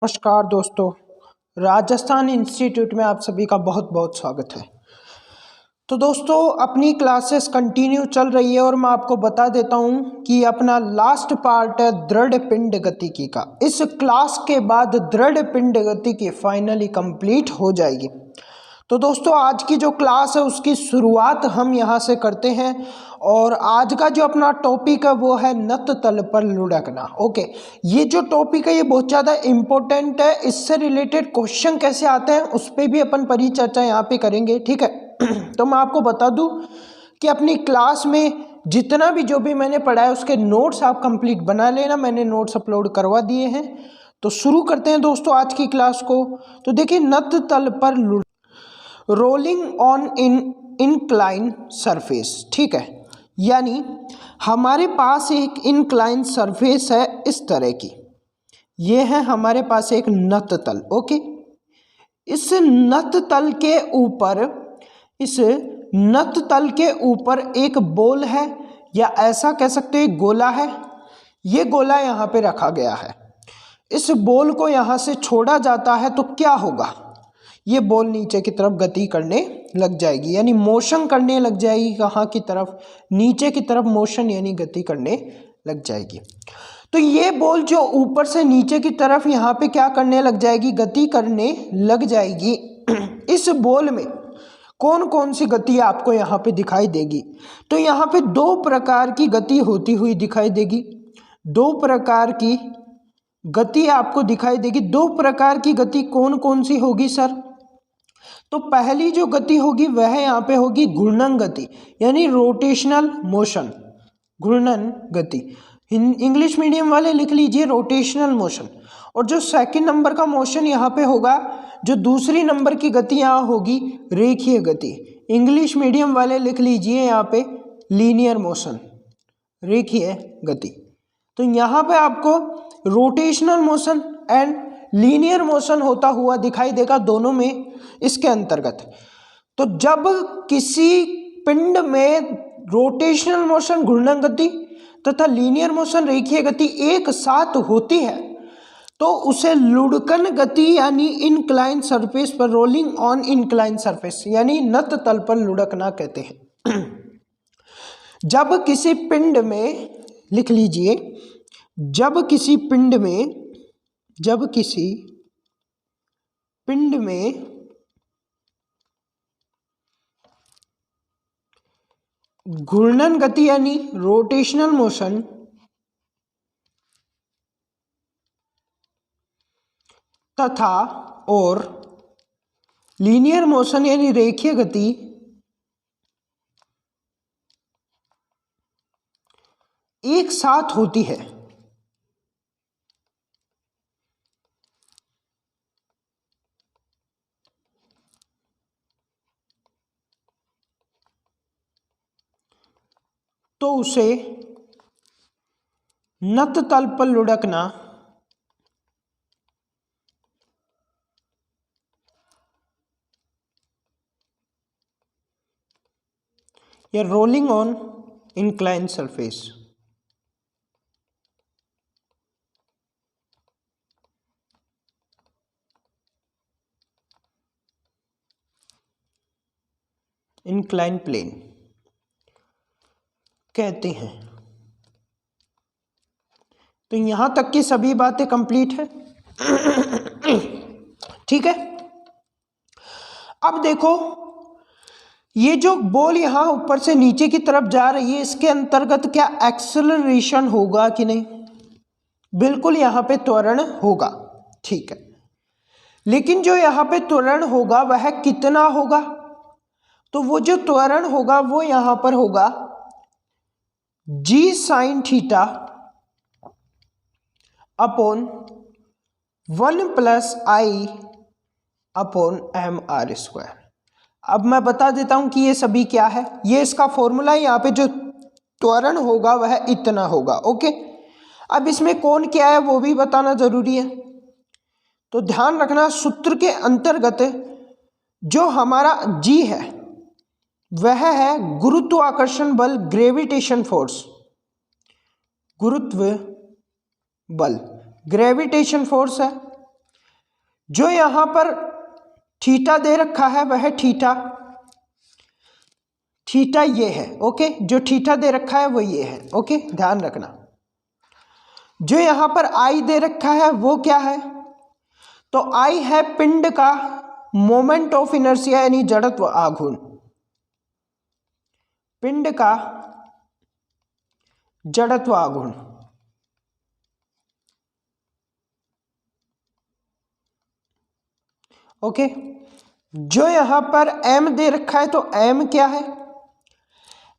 नमस्कार दोस्तों, राजस्थान इंस्टीट्यूट में आप सभी का बहुत बहुत स्वागत है। तो दोस्तों, अपनी क्लासेस कंटिन्यू चल रही है और मैं आपको बता देता हूं कि अपना लास्ट पार्ट है दृढ़ पिंड गतिकी का। इस क्लास के बाद दृढ़ पिंड गतिकी फाइनली कंप्लीट हो जाएगी। तो दोस्तों, आज की जो क्लास है उसकी शुरुआत हम यहाँ से करते हैं और आज का जो अपना टॉपिक है वो है नत तल पर लुढ़कना। ओके, ये जो टॉपिक है ये बहुत ज़्यादा इम्पोर्टेंट है। इससे रिलेटेड क्वेश्चन कैसे आते हैं उस पर भी अपन परिचर्चा यहाँ पे करेंगे, ठीक है। तो मैं आपको बता दूं कि अपनी क्लास में जितना भी जो भी मैंने पढ़ा है उसके नोट्स आप कंप्लीट बना लेना, मैंने नोट्स अपलोड करवा दिए हैं। तो शुरू करते हैं दोस्तों आज की क्लास को। तो देखिए, नत तल पर रोलिंग ऑन इनक्लाइन सरफेस, ठीक है। यानी हमारे पास एक इनक्लाइन सरफेस है इस तरह की, ये है हमारे पास एक नत तल। ओके, इस नत तल के ऊपर एक बॉल है, या ऐसा कह सकते हैं गोला है। ये गोला यहाँ पे रखा गया है। इस बॉल को यहाँ से छोड़ा जाता है तो क्या होगा, ये बॉल नीचे की तरफ गति करने लग जाएगी, यानी मोशन करने लग जाएगी। कहाँ की तरफ? नीचे की तरफ मोशन यानी गति करने लग जाएगी। तो ये बॉल जो ऊपर से नीचे की तरफ यहाँ पे क्या करने लग जाएगी, गति करने लग जाएगी। इस बॉल में कौन कौन सी गति आपको यहाँ पे दिखाई देगी? तो यहाँ पे दो प्रकार की गति होती हुई दिखाई देगी। दो प्रकार की गति आपको दिखाई देगी। दो प्रकार की गति कौन कौन सी होगी सर? तो पहली जो गति होगी वह यहाँ पे होगी घूर्णन गति, यानी रोटेशनल मोशन, घूर्णन गति। इंग्लिश मीडियम वाले लिख लीजिए रोटेशनल मोशन। और जो सेकंड नंबर का मोशन यहाँ पे होगा, जो दूसरी नंबर की गति यहाँ होगी रेखीय गति। इंग्लिश मीडियम वाले लिख लीजिए यहाँ पे लीनियर मोशन, रेखीय गति। तो यहाँ पे आपको rotational motion and linear motion होता हुआ दिखाई देगा दोनों में इसके अंतर्गत। तो जब किसी पिंड में रोटेशनल मोशन घूर्णन गति तथा लीनियर मोशन रेखीय गति एक साथ होती है तो उसे लुढ़कन गति यानी इनक्लाइन सरफेस पर, रोलिंग ऑन इनक्लाइन सरफेस यानी नत तल पर लुढ़कना कहते हैं। जब किसी पिंड में, लिख लीजिए, जब किसी पिंड में घूर्णन गति यानी रोटेशनल मोशन तथा और लीनियर मोशन यानी रेखीय गति एक साथ होती है तो उसे नत तल पर लुढ़कना या rolling on incline surface incline plane कहते हैं। तो यहां तक की सभी बातें कंप्लीट है, ठीक है। अब देखो, ये जो बॉल यहां ऊपर से नीचे की तरफ जा रही है, इसके अंतर्गत क्या एक्सेलरेशन होगा कि नहीं? बिल्कुल, यहां पे त्वरण होगा, ठीक है। लेकिन जो यहां पे त्वरण होगा वह कितना होगा? तो वो जो त्वरण होगा वो यहां पर होगा g sin theta upon 1 + I upon mr square. अब मैं बता देता हूं कि ये सभी क्या है। ये इसका फॉर्मूला है, यहाँ पे जो त्वरण होगा वह इतना होगा। ओके, अब इसमें कौन क्या है वो भी बताना जरूरी है। तो ध्यान रखना, सूत्र के अंतर्गत जो हमारा g है वह है गुरुत्वाकर्षण बल, ग्रेविटेशन फोर्स, गुरुत्व बल, ग्रेविटेशन फोर्स है। जो यहाँ पर थीटा दे रखा है वह थीटा ये है। ओके, जो थीटा दे रखा है वो ये है। ओके, ध्यान रखना। जो यहाँ पर आई दे रखा है वो क्या है? तो आई है पिंड का मोमेंट ऑफ इनर्शिया यानी जड़त्व आघूर्ण, पिंड का जड़त्व आघूर्ण। ओके, जो यहां पर m दे रखा है तो m क्या है?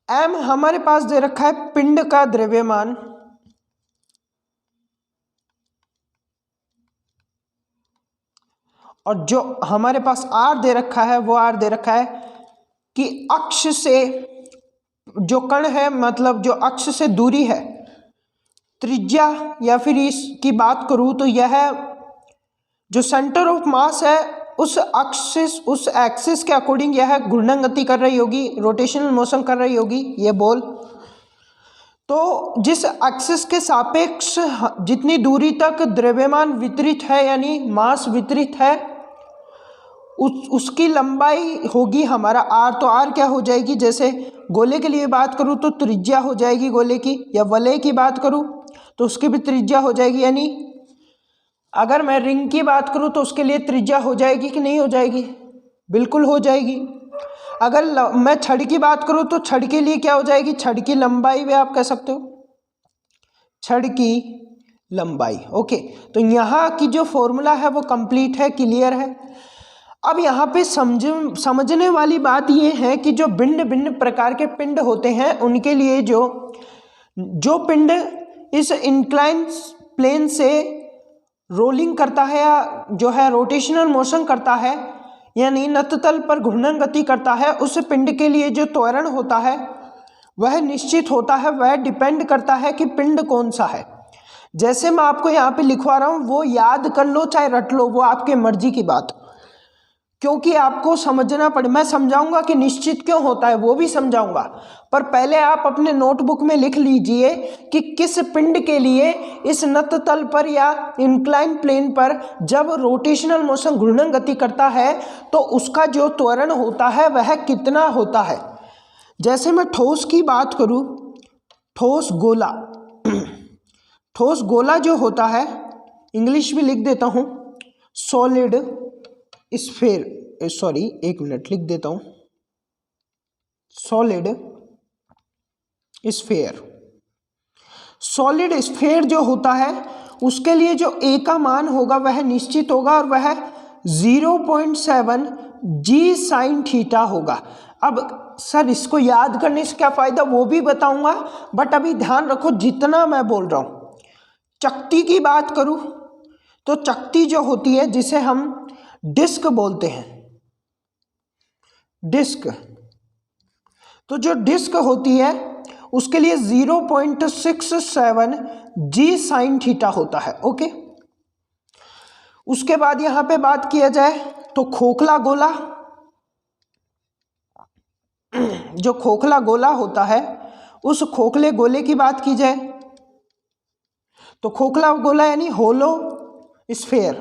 m हमारे पास दे रखा है पिंड का द्रव्यमान, और जो हमारे पास r दे रखा है वो r दे रखा है कि अक्ष से जो कण है, मतलब जो अक्ष से दूरी है, त्रिज्या, या फिर इसकी बात करूं तो यह जो सेंटर ऑफ मास है उस एक्सिस, उस एक्सिस के अकॉर्डिंग यह घूर्णन गति कर रही होगी, रोटेशनल मोशन कर रही होगी ये बॉल। तो जिस एक्सिस के सापेक्ष जितनी दूरी तक द्रव्यमान वितरित है यानी मास वितरित है, उसकी लंबाई होगी हमारा r। तो r क्या हो जाएगी? जैसे गोले के लिए बात करूं तो त्रिज्या हो जाएगी गोले की, या वलय की बात करूं तो उसकी भी त्रिज्या हो जाएगी। यानी अगर मैं रिंग की बात करूं तो उसके लिए त्रिज्या हो जाएगी कि नहीं हो जाएगी? बिल्कुल हो जाएगी। अगर मैं छड़ की बात करूं तो छड़ के लिए क्या हो जाएगी? छड़ की लंबाई भी आप कह सकते हो, छड़ की लंबाई। ओके, तो यहाँ की जो फॉर्मूला है वो कंप्लीट है, क्लियर है। अब यहाँ पे समझने वाली बात ये है कि जो भिन्न भिन्न प्रकार के पिंड होते हैं उनके लिए जो पिंड इस इंक्लाइन प्लेन से रोलिंग करता है या जो है रोटेशनल मोशन करता है यानी नततल पर घूर्णन गति करता है, उस पिंड के लिए जो त्वरण होता है वह निश्चित होता है, वह डिपेंड करता है कि पिंड कौन सा है। जैसे मैं आपको यहाँ पे लिखवा रहा हूँ वो याद कर लो चाहे रट लो, वो आपके मर्जी की बात, क्योंकि आपको समझना पड़े। मैं समझाऊंगा कि निश्चित क्यों होता है वो भी समझाऊंगा, पर पहले आप अपने नोटबुक में लिख लीजिए कि किस पिंड के लिए इस नत तल पर या इंक्लाइन प्लेन पर जब रोटेशनल मोशन घूर्णन गति करता है तो उसका जो त्वरण होता है वह कितना होता है। जैसे मैं ठोस की बात करूं, ठोस गोला, ठोस गोला जो होता है, इंग्लिश भी लिख देता हूं, सॉलिड स्फीयर, सॉरी एक मिनट लिख देता हूं, सॉलिड स्फीयर। सॉलिड स्फीयर जो होता है उसके लिए जो ए का मान होगा वह निश्चित होगा और वह 0.7 जी साइन थीटा होगा। अब सर इसको याद करने से क्या फायदा वो भी बताऊंगा, बट अभी ध्यान रखो जितना मैं बोल रहा हूं। चकती की बात करूं तो चकती जो होती है जिसे हम डिस्क बोलते हैं, डिस्क, तो जो डिस्क होती है उसके लिए 0.67 जी साइन थीटा होता है। ओके, उसके बाद यहां पे बात किया जाए तो खोखला गोला, जो खोखला गोला होता है उस खोखले गोले की बात की जाए तो खोखला गोला यानी hollow sphere,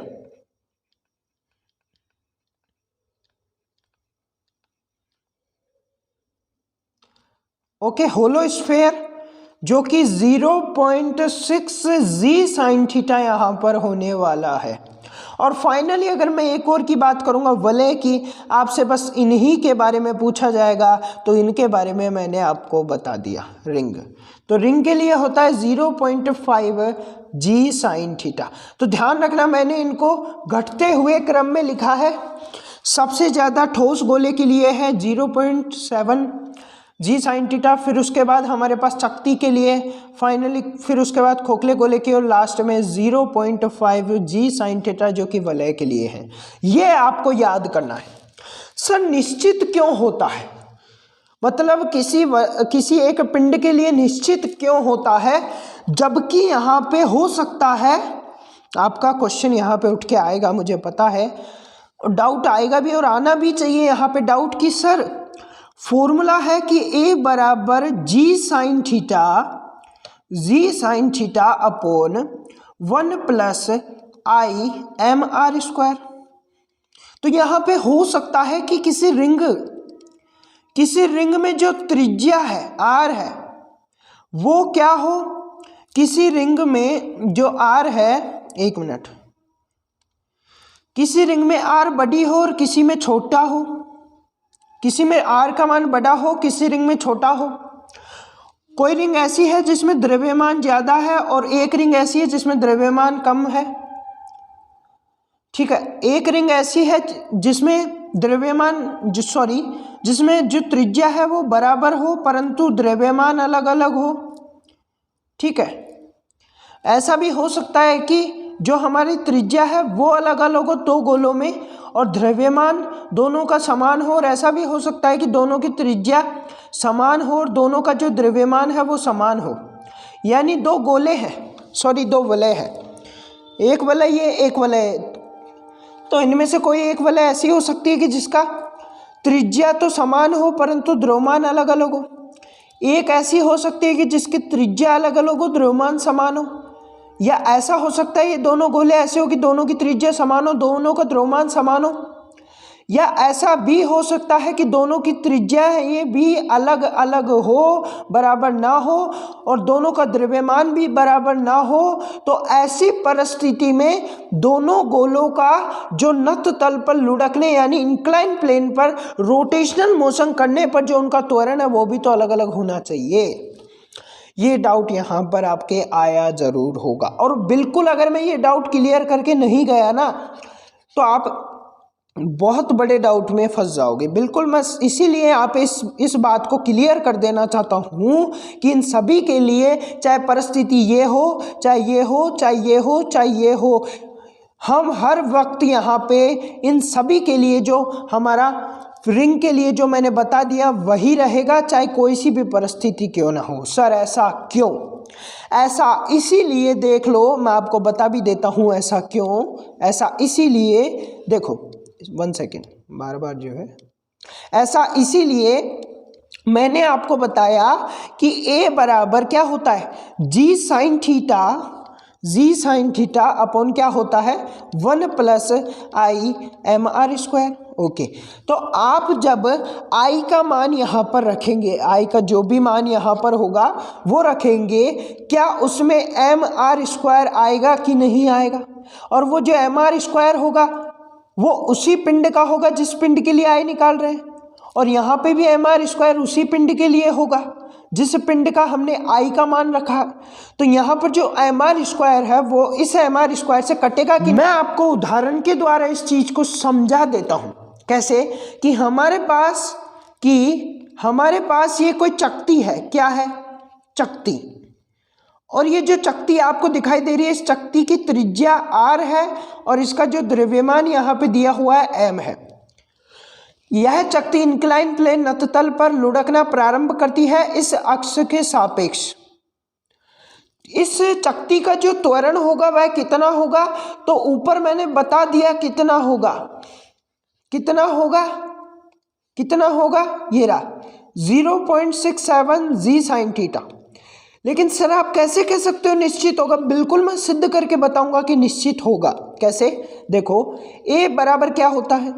okay, hollow sphere जो कि 0.6 जी साइन थीटा यहाँ पर होने वाला है। और फाइनली अगर मैं एक और की बात करूँगा वलय की, आपसे बस इन्हीं के बारे में पूछा जाएगा तो इनके बारे में मैंने आपको बता दिया। रिंग, तो रिंग के लिए होता है 0.5 जी साइन थीटा। तो ध्यान रखना मैंने इनको घटते हुए क्रम में लिखा है। सबसे ज़्यादा ठोस गोले के लिए है 0.7 जी साइन थीटा, फिर उसके बाद हमारे पास चकती के लिए फाइनली, फिर उसके बाद खोखले गोले की और लास्ट में 0.5 जी साइन थीटा जो कि वलय के लिए है। ये आपको याद करना है। सर निश्चित क्यों होता है, मतलब किसी एक पिंड के लिए निश्चित क्यों होता है, जबकि यहाँ पे हो सकता है आपका क्वेश्चन यहाँ पे उठ के आएगा, मुझे पता है, डाउट आएगा भी और आना भी चाहिए यहाँ पे डाउट कि सर फॉर्मूला है कि A बराबर g sine theta upon 1 plus I M R square. तो यहाँ पे हो सकता है कि किसी रिंग में जो त्रिज्या है r है वो क्या हो, किसी रिंग में जो r है, एक मिनट, किसी रिंग में r बड़ी हो और किसी में छोटा हो, किसी में r का मान बड़ा हो, किसी रिंग में छोटा हो। कोई रिंग ऐसी है जिसमें द्रव्यमान ज्यादा है और एक रिंग ऐसी है जिसमें द्रव्यमान कम है। ठीक है, एक रिंग ऐसी है जिसमें जिसमें जो त्रिज्या है वो बराबर हो परंतु द्रव्यमान अलग अलग हो। ठीक है, ऐसा भी हो सकता है कि जो हमारी त्रिज्या है वो अलग अलग हो दो गोलों में और द्रव्यमान दोनों का समान हो, और ऐसा भी हो सकता है कि दोनों की त्रिज्या समान हो और दोनों का जो द्रव्यमान है वो समान हो। यानी दो वलय हैं, एक वलय ये, एक वलय, तो इनमें से कोई एक वलय ऐसी हो सकती है कि जिसका त्रिज्या तो समान हो परंतु द्रव्यमान अलग अलग हो। एक ऐसी हो सकती है कि जिसकी त्रिज्या अलग अलग हो, द्रव्यमान समान हो। या ऐसा हो सकता है ये दोनों गोले ऐसे हो कि दोनों की त्रिज्या समान हो, दोनों का द्रव्यमान समान हो। या ऐसा भी हो सकता है कि दोनों की त्रिज्या है ये भी अलग अलग हो, बराबर ना हो, और दोनों का द्रव्यमान भी बराबर ना हो। तो ऐसी परिस्थिति में दोनों गोलों का जो नत तल पर लुढ़कने यानी इंक्लाइन प्लेन पर रोटेशनल मोशन करने पर जो उनका त्वरण है वो भी तो अलग अलग होना चाहिए। ये डाउट यहाँ पर आपके आया जरूर होगा, और बिल्कुल अगर मैं ये डाउट क्लियर करके नहीं गया ना तो आप बहुत बड़े डाउट में फंस जाओगे। बिल्कुल मैं इसीलिए आप इस बात को क्लियर कर देना चाहता हूँ कि इन सभी के लिए, चाहे परिस्थिति ये हो, चाहे ये हो, चाहे ये हो, चाहे ये हो, हम हर वक्त यहाँ पे इन सभी के लिए जो हमारा रिंग के लिए जो मैंने बता दिया वही रहेगा, चाहे कोई सी भी परिस्थिति क्यों ना हो। सर ऐसा क्यों? ऐसा इसीलिए, देख लो मैं आपको बता भी देता हूँ ऐसा क्यों। ऐसा इसीलिए, देखो 1 सेकेंड, बार बार जो है, ऐसा इसीलिए मैंने आपको बताया कि A बराबर क्या होता है, जी साइन थीटा अपॉन क्या होता है, 1 plus I M R square. Okay, तो आप जब I का मान यहाँ पर रखेंगे, I का जो भी मान यहाँ पर होगा वो रखेंगे, क्या उसमें एम आर स्क्वायर आएगा कि नहीं आएगा? और वो जो एम आर स्क्वायर होगा वो उसी पिंड का होगा जिस पिंड के लिए I निकाल रहे हैं, और यहाँ पे भी एम आर स्क्वायर उसी पिंड के लिए होगा जिस पिंड का हमने I का मान रखा। तो यहाँ पर जो एम आर स्क्वायर है वो इस एम आर स्क्वायर से कटेगा कि, मैं आपको उदाहरण के द्वारा इस चीज को समझा देता हूँ। कैसे कि हमारे पास ये कोई चकती है, क्या है, चकती, और ये जो चकती आपको दिखाई दे रही है इस चकती की त्रिज्या r है और इसका जो द्रव्यमान यहाँ पे दिया हुआ है m है। यह चकती इंक्लाइन प्लेन नततल पर लुढ़कना प्रारंभ करती है इस अक्ष के सापेक्ष। इस चकती का जो त्वरण होगा वह कितना होगा, तो ऊपर मैंने बता दिया कितना होगा, ये रहा 0.67 जी साइन थीटा। लेकिन सर आप कैसे कह सकते हो निश्चित होगा? बिल्कुल मैं सिद्ध करके बताऊंगा कि निश्चित होगा। कैसे? देखो, A बराबर क्या होता है,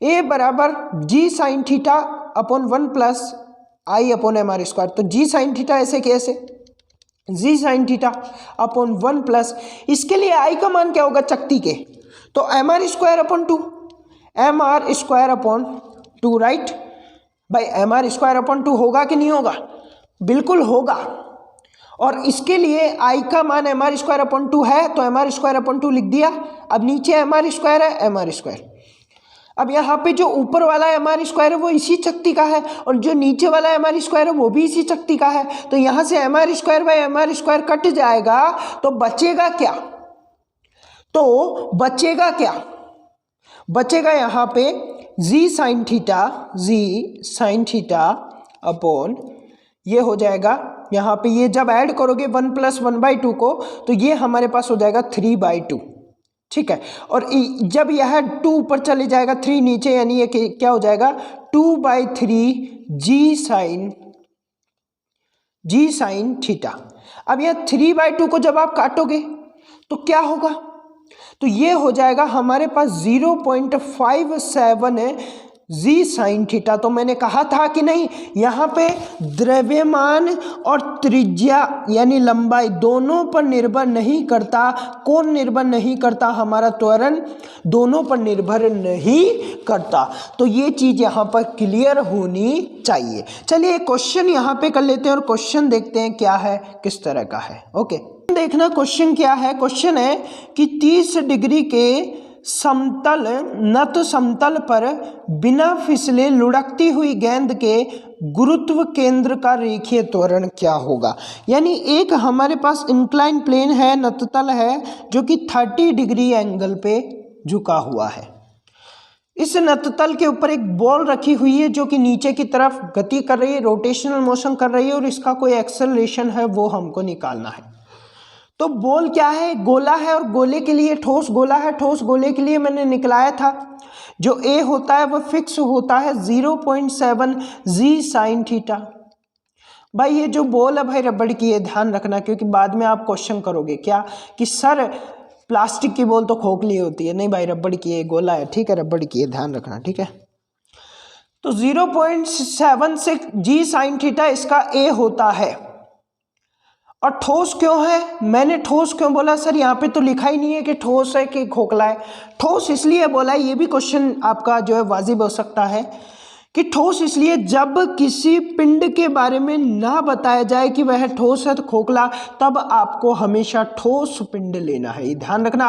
A बराबर g sine theta upon 1 plus आई अपॉन एम आर स्क्वायर। तो जी साइन थीटा ऐसे कैसे, जी साइन थीटा अपॉन 1 प्लस, इसके लिए I का मान क्या होगा चकती के, तो M are square upon 2, M are square upon 2, right भाई, एम आर स्क्वायर अपॉन 2 होगा कि नहीं होगा? बिल्कुल होगा। और इसके लिए I का मान एम आर स्क्वायर अपॉन 2 है तो एम आर स्क्वायर अपॉन 2 लिख दिया। अब नीचे एम आर स्क्वायर है, एम आर स्क्वायर। अब यहाँ पे जो ऊपर वाला एम आर स्क्वायर है वो इसी चकती का है और जो नीचे वाला एम आर स्क्वायर है वो भी इसी चकती का है। तो यहाँ से M are square by M are square cut जाएगा तो बचेगा क्या, बचेगा यहाँ पे जी साइन थीटा अपॉन, ये हो जाएगा यहाँ पे, ये जब ऐड करोगे 1 प्लस 1/2 को तो ये हमारे पास हो जाएगा 3/2। ठीक है, और जब यह 2 ऊपर चले जाएगा 3 नीचे, यानी ये क्या हो जाएगा 2/3 जी साइन थीटा। अब यह 3/2 को जब आप काटोगे तो क्या होगा, तो ये हो जाएगा हमारे पास 0.57 जी साइन थीटा। तो मैंने कहा था कि नहीं, यहाँ पे द्रव्यमान और त्रिज्या यानी लंबाई दोनों पर निर्भर नहीं करता। कौन निर्भर नहीं करता? हमारा त्वरण दोनों पर निर्भर नहीं करता। तो ये चीज़ यहाँ पर क्लियर होनी चाहिए। चलिए क्वेश्चन यहाँ पे कर लेते हैं और क्वेश्चन देखते हैं क्या है, किस तरह का है। ओके, देखना क्वेश्चन क्या है। क्वेश्चन है कि 30 डिग्री के समतल नत समतल पर बिना फिसले लुढ़कती हुई गेंद के गुरुत्व केंद्र का रेखीय त्वरण क्या होगा। यानी एक हमारे पास इंक्लाइन प्लेन है, नततल है, जो कि 30 डिग्री एंगल पे झुका हुआ है। इस नततल के ऊपर एक बॉल रखी हुई है जो कि नीचे की तरफ गति कर रही है, रोटेशनल मोशन कर रही है, और इसका कोई एक्सेलरेशन है वो हमको निकालना है। तो बॉल क्या है? गोला है, और गोले के लिए ठोस गोला है। ठोस गोले के लिए मैंने निकलाया था जो ए होता है वह फिक्स होता है 0.7 जी साइन थीटा। भाई ये जो बॉल है भाई रबड़ की है, ध्यान रखना, क्योंकि बाद में आप क्वेश्चन करोगे क्या कि सर प्लास्टिक की बॉल तो खोखली होती है। नहीं भाई, रबड़ की है, गोला है, ठीक है, रबड़ की है, ध्यान रखना, ठीक है। तो 0.76 जी साइन थीटा इसका ए होता है। और ठोस क्यों है? मैंने ठोस क्यों बोला? सर यहाँ पे तो लिखा ही नहीं है कि ठोस है कि खोखला है। ठोस इसलिए बोला है, ये भी क्वेश्चन आपका जो है वाजिब हो सकता है कि ठोस इसलिए जब किसी पिंड के बारे में ना बताया जाए कि वह ठोस है तो खोखला, तब आपको हमेशा ठोस पिंड लेना है। ये ध्यान रखना,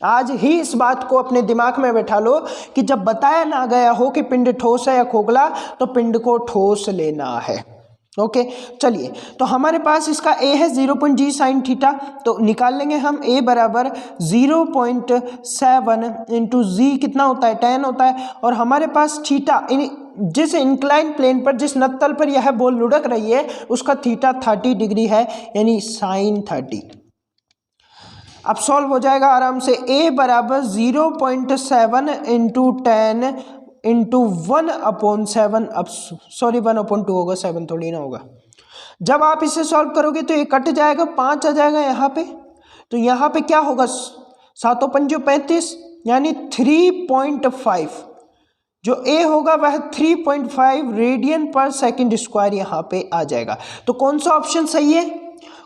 आज ही इस बात को अपने दिमाग में बैठा लो कि जब बताया ना गया हो कि पिंड ठोस है या खोखला, तो पिंड को ठोस लेना है। ओके, चलिए, तो हमारे पास इसका ए है 0. जी साइन थीटा, तो निकाल लेंगे हम ए बराबर 0.7 इंटू जी कितना होता है? 10 होता है। और हमारे पास थीटा जिस इंक्लाइन प्लेन पर, जिस नत्तल पर यह बॉल लुढ़क रही है, उसका थीटा 30 डिग्री है, यानी साइन 30। अब सॉल्व हो जाएगा आराम से। ए बराबर 0.7 इंटू 10 इंटू 1/7। अब सॉरी 1/2 होगा, 7 थोड़ी ना होगा। जब आप इसे सॉल्व करोगे तो ये कट जाएगा, 5 आ जाएगा यहाँ पे। तो यहाँ पे क्या होगा? 7 × 5 = 35, यानी 3.5। जो ए होगा वह 3.5 रेडियन पर सेकंड स्क्वायर यहाँ पे आ जाएगा। तो कौन सा ऑप्शन सही है?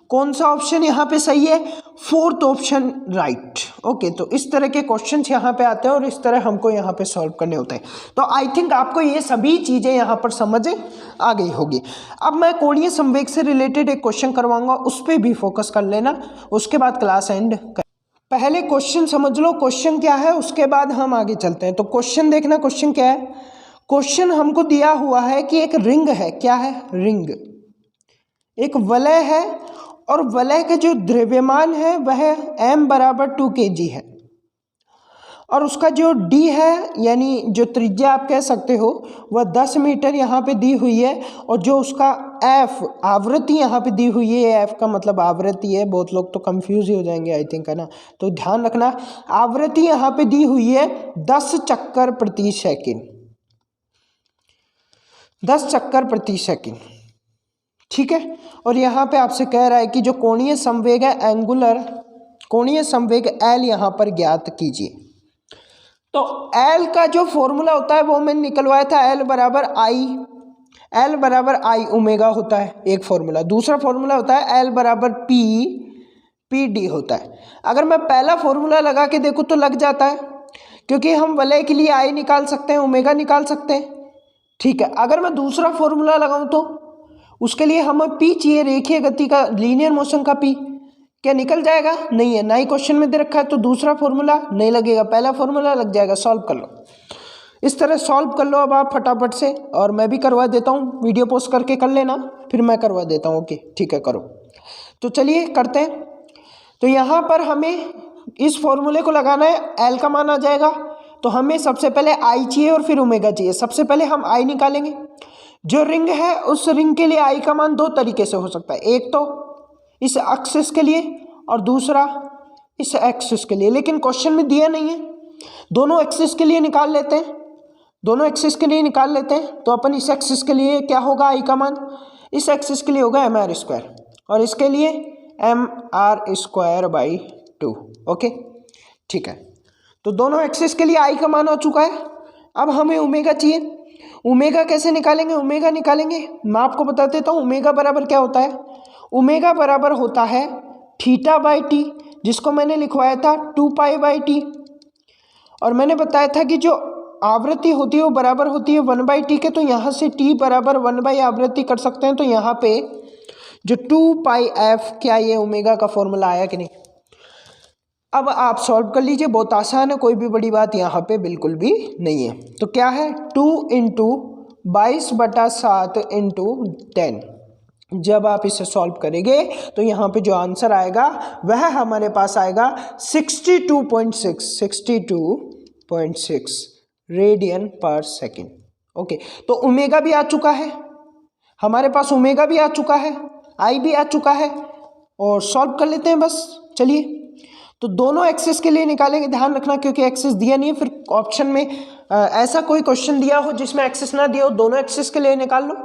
कौन सा ऑप्शन यहाँ पे सही है? 4th option right. ओके, तो इस तरह के क्वेश्चंस यहाँ पे आते हैं और इस तरह हमको यहाँ पे सॉल्व करने होते हैं। तो आई थिंक आपको ये सभी चीज़ें यहाँ पर समझ आ गई होगी। अब मैं कोणीय संवेग से रिलेटेड एक क्वेश्चन करवाऊंगा, उस पर भी फोकस कर लेना, उसके बाद क्लास एंड कर। पहले क्वेश्चन समझ लो क्वेश्चन क्या है, उसके बाद हम आगे चलते हैं। तो क्वेश्चन देखना, क्वेश्चन क्या है। क्वेश्चन हमको दिया हुआ है कि एक रिंग है। क्या है? रिंग, एक वलय है, और वलय का जो द्रव्यमान है वह m बराबर 2 kg है, और उसका जो d है यानी जो त्रिज्या आप कह सकते हो वह 10 मीटर यहाँ पे दी हुई है, और जो उसका f आवृत्ति यहाँ पे दी हुई है, f का मतलब आवृत्ति है, बहुत लोग तो कंफ्यूज ही हो जाएंगे आई थिंक, है ना। तो ध्यान रखना, आवृत्ति यहाँ पे दी हुई है 10 चक्कर प्रति सेकंड, 10 चक्कर प्रति सेकंड, ठीक है। और यहाँ पे आपसे कह रहा है कि जो कोणीय संवेग है, एंगुलर कोणीय संवेग L यहाँ पर ज्ञात कीजिए। तो L का जो फॉर्मूला होता है वो मैंने निकलवाया था, L बराबर I ओमेगा होता है एक फॉर्मूला। दूसरा फॉर्मूला होता है L बराबर PD होता है। अगर मैं पहला फॉर्मूला लगा के देखूँ तो लग जाता है, क्योंकि हम वलय के लिए I निकाल सकते हैं, ओमेगा निकाल सकते हैं, ठीक है। अगर मैं दूसरा फॉर्मूला लगाऊं तो उसके लिए हमें P चाहिए, रेखीय गति का, लीनियर मोशन का P। क्या निकल जाएगा? नहीं है, ना ही क्वेश्चन में दे रखा है, तो दूसरा फॉर्मूला नहीं लगेगा, पहला फॉर्मूला लग जाएगा। सॉल्व कर लो, इस तरह सॉल्व कर लो अब आप फटाफट से, और मैं भी करवा देता हूँ, वीडियो पोस्ट करके कर लेना, फिर मैं करवा देता हूँ। ओके ठीक है, करो। तो चलिए करते हैं। तो यहाँ पर हमें इस फॉर्मूले को लगाना है, L का मान आ जाएगा, तो हमें सबसे पहले I चाहिए और फिर ओमेगा चाहिए। सबसे पहले हम I निकालेंगे। जो रिंग है उस रिंग के लिए I का मान दो तरीके से हो सकता है, एक तो इस एक्सिस के लिए और दूसरा इस एक्सिस के लिए, लेकिन क्वेश्चन में दिया नहीं है। दोनों एक्सिस के लिए निकाल लेते हैं, दोनों एक्सिस के लिए निकाल लेते हैं। तो अपन इस एक्सिस के लिए क्या होगा I का मान, इस एक्सिस के लिए होगा mr² और इसके लिए mr²/2। ओके, ठीक है, तो दोनों एक्सिस के लिए आई का मान हो चुका है। अब हमें ओमेगा चाहिए। ओमेगा कैसे निकालेंगे? ओमेगा निकालेंगे, मैं आपको बता देता हूँ। ओमेगा बराबर क्या होता है? ओमेगा बराबर होता है थीटा बाई टी, जिसको मैंने लिखवाया था 2 पाई बाई टी, और मैंने बताया था कि जो आवृत्ति होती है वो बराबर होती है 1 बाई टी के। तो यहाँ से टी बराबर 1 बाई आवृत्ति कर सकते हैं। तो यहाँ पे जो 2 पाई एफ, क्या ये ओमेगा का फॉर्मूला आया कि नहीं? अब आप सॉल्व कर लीजिए, बहुत आसान है, कोई भी बड़ी बात यहाँ पे बिल्कुल भी नहीं है। तो क्या है? 2 इंटू 22/7 इंटू 10। जब आप इसे सॉल्व करेंगे तो यहाँ पे जो आंसर आएगा वह हमारे पास आएगा 62.6 रेडियन पर सेकेंड। ओके, तो ओमेगा भी आ चुका है हमारे पास, ओमेगा भी आ चुका है, आई भी आ चुका है, और सॉल्व कर लेते हैं बस। चलिए, तो दोनों एक्सिस के लिए निकालेंगे। ध्यान रखना, क्योंकि एक्सिस दिया नहीं है, फिर ऑप्शन में ऐसा कोई क्वेश्चन दिया हो जिसमें एक्सिस ना दिया हो, दोनों एक्सिस के लिए निकाल लो।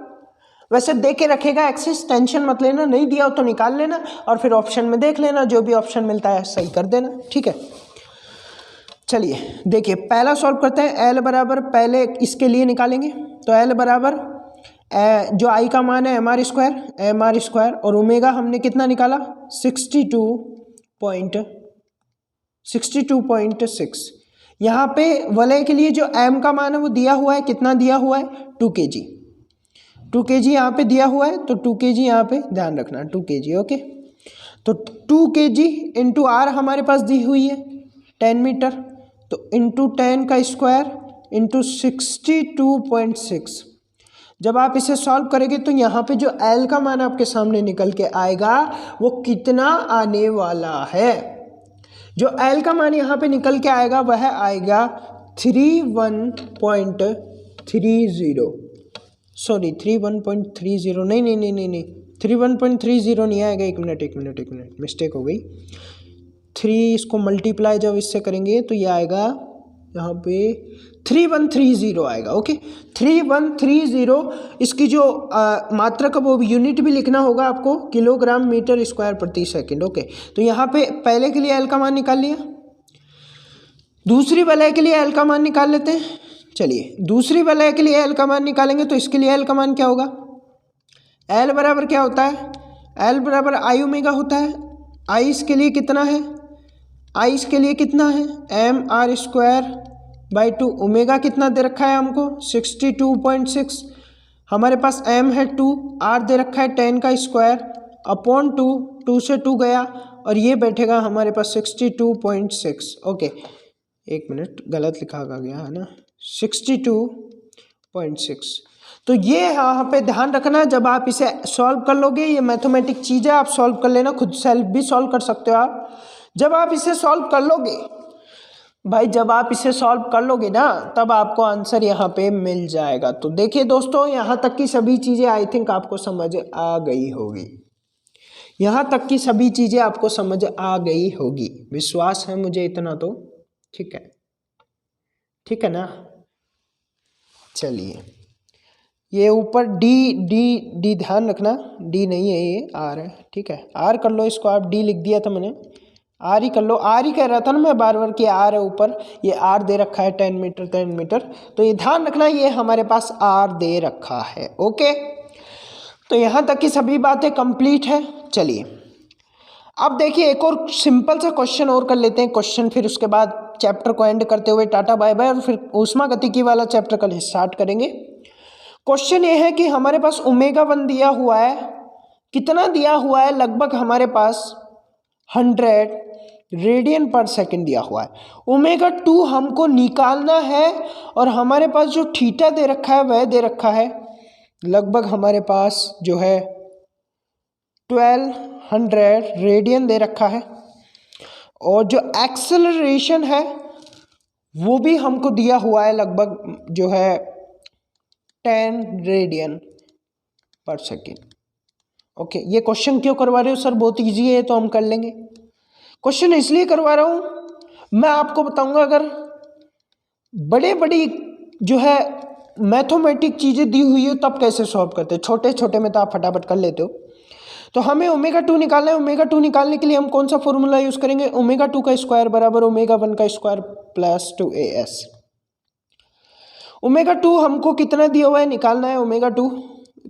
वैसे दे के रखेगा एक्सिस, टेंशन मत लेना, नहीं दिया हो तो निकाल लेना और फिर ऑप्शन में देख लेना, जो भी ऑप्शन मिलता है सही कर देना। ठीक है, चलिए देखिए, पहला सॉल्व करते हैं। एल बराबर पहले इसके लिए निकालेंगे, तो एल बराबर जो आई का मान है mr², और ओमेगा हमने कितना निकाला? 62.6। यहाँ पे वलय के लिए जो m का मान है वो दिया हुआ है, कितना दिया हुआ है? 2 kg। 2 kg यहाँ पे दिया हुआ है, तो 2 kg यहाँ पे ध्यान रखना, 2 kg। ओके, तो 2 kg इंटू आर हमारे पास दी हुई है 10 मीटर, तो इंटू 10 का स्क्वायर इंटू 62.6। जब आप इसे सॉल्व करेंगे तो यहाँ पे जो एल का मान आपके सामने निकल के आएगा वो कितना आने वाला है? जो एल का मान यहाँ पे निकल के आएगा वह आएगा 31.30। सॉरी, 31.30 नहीं, 31.30 नहीं आएगा। एक मिनट, मिस्टेक हो गई। 3 इसको मल्टीप्लाई जब इससे करेंगे तो ये आएगा यहाँ पे 3130 आएगा। ओके, 3130। इसकी जो मात्रा का वो यूनिट भी लिखना होगा आपको, किलोग्राम मीटर स्क्वायर प्रति सेकंड। ओके, तो यहाँ पे पहले के लिए एल का मान निकाल लिया, दूसरी वलय के लिए एल का मान निकाल लेते हैं। चलिए, दूसरी वलय के लिए एल का मान निकालेंगे तो इसके लिए एल का मान क्या होगा? एल बराबर क्या होता है? एल बराबर आई ओमेगा होता है। आई इसके लिए कितना है? आई इसके लिए कितना है? mr²/2। ओमेगा कितना दे रखा है हमको? 62.6। हमारे पास m है 2, r दे रखा है 10 का स्क्वायर अपॉन 2, 2 से 2 गया और ये बैठेगा हमारे पास 62.6। ओके, एक मिनट, गलत लिखा गया है ना, 62.6। तो ये यहाँ पे ध्यान रखना, जब आप इसे सॉल्व कर लोगे, ये मैथमेटिक चीज़ है, आप सॉल्व कर लेना, खुद सेल्फ भी सॉल्व कर सकते हो आप। जब आप इसे सॉल्व कर लोगे भाई, जब आप इसे सॉल्व कर लोगे ना, तब आपको आंसर यहाँ पे मिल जाएगा। तो देखिए दोस्तों, यहाँ तक की सभी चीज़ें आई थिंक आपको समझ आ गई होगी। यहाँ तक की सभी चीज़ें आपको समझ आ गई होगी, विश्वास है मुझे इतना तो। ठीक है ना? चलिए, ये ऊपर डी ध्यान रखना, डी नहीं है, ये आर है। ठीक है, आर कर लो इसको, आप डी लिख दिया था मैंने, आर ही कर लो। आर ही कह रहा था ना मैं बार बार कि आर है ऊपर, ये आर दे रखा है 10 मीटर। तो ये ध्यान रखना, ये हमारे पास आर दे रखा है। ओके, तो यहाँ तक की सभी बातें कंप्लीट है। चलिए, अब देखिए एक और सिंपल सा क्वेश्चन और कर लेते हैं क्वेश्चन, फिर उसके बाद चैप्टर को एंड करते हुए टाटा बाय बाय, और फिर ऊष्मागतिकी वाला चैप्टर कल स्टार्ट करेंगे। क्वेश्चन ये है कि हमारे पास ओमेगा 1 दिया हुआ है, कितना दिया हुआ है? लगभग हमारे पास 100 रेडियन पर सेकंड दिया हुआ है। ओमेगा 2 हमको निकालना है और हमारे पास जो थीटा दे रखा है वह दे रखा है लगभग हमारे पास जो है 1200 रेडियन दे रखा है, और जो एक्सेलरेशन है वो भी हमको दिया हुआ है लगभग जो है 10 रेडियन पर सेकेंड। ओके, ये क्वेश्चन क्यों करवा रहे हो सर? बहुत इजी है, तो हम कर लेंगे। क्वेश्चन इसलिए करवा रहा हूँ, मैं आपको बताऊंगा, अगर बड़ी जो है मैथमेटिक चीज़ें दी हुई हो तब कैसे सॉल्व करते हो। छोटे छोटे में तो आप फटाफट कर लेते हो। तो हमें ओमेगा 2 निकालना है। ओमेगा 2 निकालने के लिए हम कौन सा फॉर्मूला यूज़ करेंगे, ओमेगा 2 का स्क्वायर बराबर ओमेगा 1 का स्क्वायर प्लस 2as। ओमेगा 2 हमको कितना दिया हुआ है, निकालना है ओमेगा 2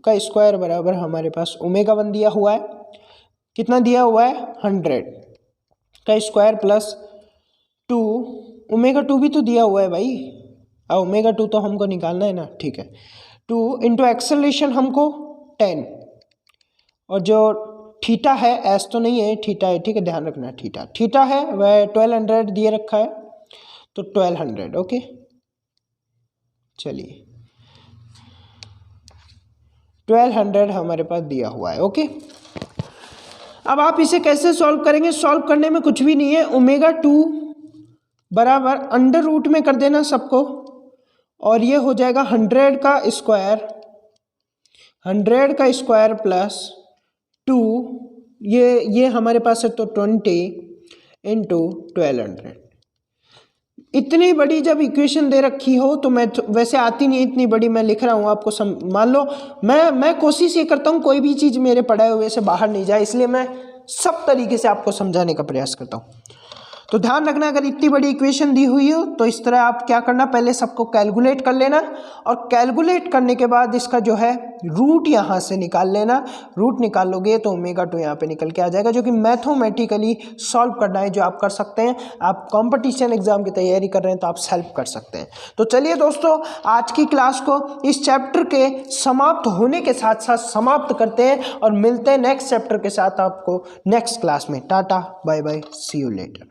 का स्क्वायर बराबर हमारे पास ओमेगा 1 दिया हुआ है, कितना दिया हुआ है 100 का स्क्वायर प्लस 2, ओमेगा 2 भी तो दिया हुआ है भाई, ओमेगा 2 तो हमको निकालना है ना, ठीक है। 2 इंटू एक्सेलरेशन हमको 10, और जो थीटा है एस तो नहीं है, थीटा है, ठीक है, ध्यान रखना थीटा है वह 1200 दिए रखा है, तो 1200 ओके। चलिए 1200 हमारे पास दिया हुआ है ओके। अब आप इसे कैसे सॉल्व करेंगे, सॉल्व करने में कुछ भी नहीं है, ओमेगा 2 बराबर अंडर रूट में कर देना सबको, और ये हो जाएगा 100 का स्क्वायर प्लस 2, ये हमारे पास है तो 20 इंटू 1200। इतनी बड़ी जब इक्वेशन दे रखी हो तो मैं वैसे आती नहीं इतनी बड़ी, मैं लिख रहा हूँ आपको मान लो मैं कोशिश ये करता हूँ कोई भी चीज़ मेरे पढ़ाए हुए से बाहर नहीं जाए, इसलिए मैं सब तरीके से आपको समझाने का प्रयास करता हूँ। तो ध्यान रखना, अगर इतनी बड़ी इक्वेशन दी हुई हो तो इस तरह आप क्या करना, पहले सबको कैलकुलेट कर लेना, और कैलकुलेट करने के बाद इसका जो है रूट यहाँ से निकाल लेना। रूट निकाल लोगे तो ओमेगा 2 यहाँ पे निकल के आ जाएगा, जो कि मैथमेटिकली सॉल्व करना है, जो आप कर सकते हैं। आप कॉम्पिटिशन एग्जाम की तैयारी कर रहे हैं तो आप सेल्फ कर सकते हैं। तो चलिए दोस्तों, आज की क्लास को इस चैप्टर के समाप्त होने के साथ साथ समाप्त करते हैं, और मिलते हैं नेक्स्ट चैप्टर के साथ आपको नेक्स्ट क्लास में। Tata bye bye, see you letter.